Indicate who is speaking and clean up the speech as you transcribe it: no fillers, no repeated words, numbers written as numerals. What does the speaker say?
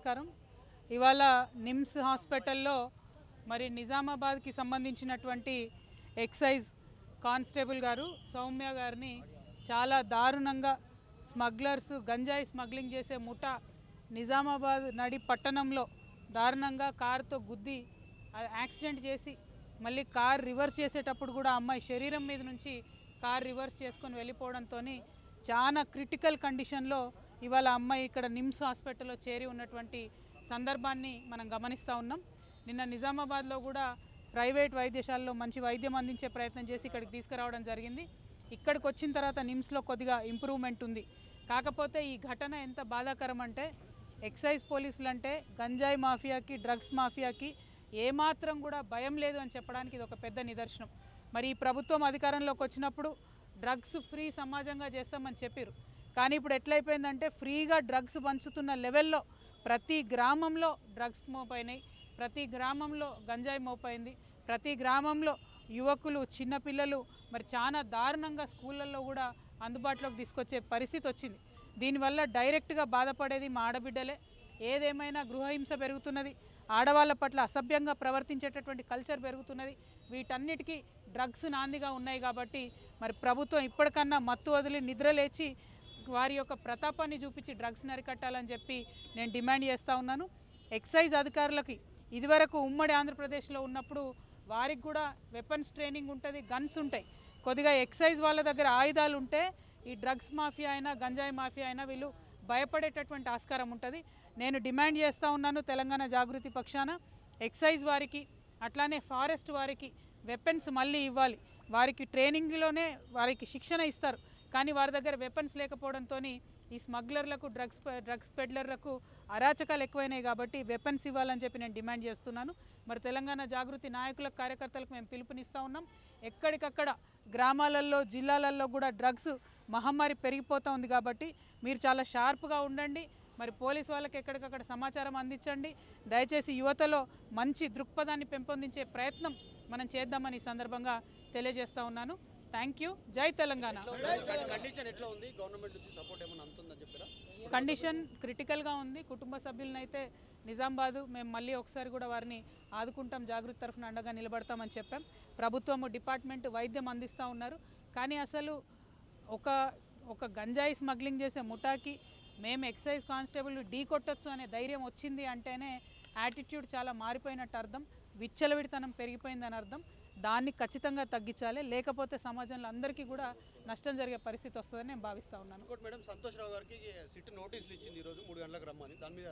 Speaker 1: నమస్కారం. ఇవాళ నిమ్స్ హాస్పిటల్లో మరి నిజామాబాద్కి సంబంధించినటువంటి ఎక్సైజ్ కానిస్టేబుల్ గారు సౌమ్య గారిని చాలా దారుణంగా స్మగ్లర్స్ గంజాయి స్మగ్లింగ్ చేసే ముఠా నిజామాబాద్ నడి పట్టణంలో దారుణంగా కారుతో గుద్ది యాక్సిడెంట్ చేసి మళ్ళీ కార్ రివర్స్ చేసేటప్పుడు కూడా అమ్మాయి శరీరం మీద నుంచి కార్ రివర్స్ చేసుకొని వెళ్ళిపోవడంతో చాలా క్రిటికల్ కండిషన్లో ఇవాళ అమ్మాయి ఇక్కడ నిమ్స్ హాస్పిటల్లో చేరి ఉన్నటువంటి సందర్భాన్ని మనం గమనిస్తూ ఉన్నాం. నిన్న నిజామాబాద్లో కూడా ప్రైవేట్ వైద్యశాలలో మంచి వైద్యం అందించే ప్రయత్నం చేసి ఇక్కడికి తీసుకురావడం జరిగింది. ఇక్కడికి వచ్చిన తర్వాత నిమ్స్లో కొద్దిగా ఇంప్రూవ్మెంట్ ఉంది. కాకపోతే ఈ ఘటన ఎంత బాధాకరం అంటే ఎక్సైజ్ పోలీసులు అంటే గంజాయి మాఫియాకి డ్రగ్స్ మాఫియాకి ఏమాత్రం కూడా భయం లేదు అని చెప్పడానికి ఇది ఒక పెద్ద నిదర్శనం. మరి ఈ ప్రభుత్వం అధికారంలోకి వచ్చినప్పుడు డ్రగ్స్ ఫ్రీ సమాజంగా చేస్తామని చెప్పారు. కానీ ఇప్పుడు ఎట్లయిపోయిందంటే ఫ్రీగా డ్రగ్స్ పంచుతున్న లెవెల్లో ప్రతి గ్రామంలో డ్రగ్స్ మోపైనాయి, ప్రతి గ్రామంలో గంజాయి మోపైంది, ప్రతి గ్రామంలో యువకులు చిన్నపిల్లలు మరి చాలా దారుణంగా స్కూళ్ళల్లో కూడా అందుబాటులోకి తీసుకొచ్చే పరిస్థితి వచ్చింది. దీనివల్ల డైరెక్ట్గా బాధపడేది మా ఆడబిడ్డలే. ఏదేమైనా గృహహింస పెరుగుతున్నది, ఆడవాళ్ళ పట్ల అసభ్యంగా ప్రవర్తించేటటువంటి కల్చర్ పెరుగుతున్నది. వీటన్నిటికీ డ్రగ్స్ నాందిగా ఉన్నాయి. కాబట్టి మరి ప్రభుత్వం ఇప్పటికన్నా మత్తు వదిలి నిద్రలేచి వారి యొక్క ప్రతాపాన్ని చూపించి డ్రగ్స్ని అరికట్టాలని చెప్పి నేను డిమాండ్ చేస్తూ ఉన్నాను. ఎక్సైజ్ అధికారులకి ఇదివరకు ఉమ్మడి ఆంధ్రప్రదేశ్లో ఉన్నప్పుడు వారికి కూడా వెపన్స్ ట్రైనింగ్ ఉంటుంది, గన్స్ ఉంటాయి. కొద్దిగా ఎక్సైజ్ వాళ్ళ దగ్గర ఆయుధాలు ఉంటే ఈ డ్రగ్స్ మాఫియా అయినా గంజాయి మాఫియా అయినా వీళ్ళు భయపడేటటువంటి ఆస్కారం ఉంటుంది. నేను డిమాండ్ చేస్తూ ఉన్నాను తెలంగాణ జాగృతి పక్షాన ఎక్సైజ్ వారికి అట్లానే ఫారెస్ట్ వారికి వెపన్స్ మళ్ళీ ఇవ్వాలి. వారికి ట్రైనింగ్లోనే వారికి శిక్షణ ఇస్తారు, కానీ వారి దగ్గర వెపన్స్ లేకపోవడంతో ఈ స్మగ్లర్లకు డ్రగ్స్ పెడ్లర్లకు అరాచకాలు ఎక్కువైనాయి. కాబట్టి వెపన్స్ ఇవ్వాలని చెప్పి నేను డిమాండ్ చేస్తున్నాను. మరి తెలంగాణ జాగృతి నాయకులకు కార్యకర్తలకు మేము పిలుపునిస్తూ ఉన్నాం. ఎక్కడికక్కడ గ్రామాలలో జిల్లాలలో కూడా డ్రగ్స్ మహమ్మారి పెరిగిపోతూ ఉంది. కాబట్టి మీరు చాలా షార్ప్గా ఉండండి. మరి పోలీస్ వాళ్ళకి ఎక్కడికక్కడ సమాచారం అందించండి. దయచేసి యువతలో మంచి దృక్పథాన్ని పెంపొందించే ప్రయత్నం మనం చేద్దామని ఈ సందర్భంగా తెలియజేస్తూ ఉన్నాను. Thank you. జై తెలంగాణ. కండిషన్ క్రిటికల్గా ఉంది. కుటుంబ సభ్యులనైతే నిజామాబాద్ మేము మళ్ళీ ఒకసారి కూడా వారిని ఆదుకుంటాం, జాగృతి తరఫున అండగా నిలబడతామని చెప్పాం. ప్రభుత్వము డిపార్ట్మెంట్ వైద్యం అందిస్తూ ఉన్నారు. కానీ అసలు ఒక గంజాయి స్మగ్లింగ్ చేసే ముఠాకి మేము ఎక్సైజ్ కానిస్టేబుల్ ఢీ కొట్టచ్చు అనే ధైర్యం వచ్చింది అంటేనే యాటిట్యూడ్ చాలా మారిపోయినట్టు అర్థం, విచ్చలవిడితనం పెరిగిపోయిందని అర్థం. దాన్ని ఖచ్చితంగా తగ్గించాలి, లేకపోతే సమాజంలో అందరికీ కూడా నష్టం జరిగే పరిస్థితి వస్తుందని నేను భావిస్తూ ఉన్నాను.
Speaker 2: మేడం సంతోష్ రావు గారికి సిట్ నోటీసులు ఇచ్చింది ఈరోజు 3 గంటలకు రమ్మని, దాని మీద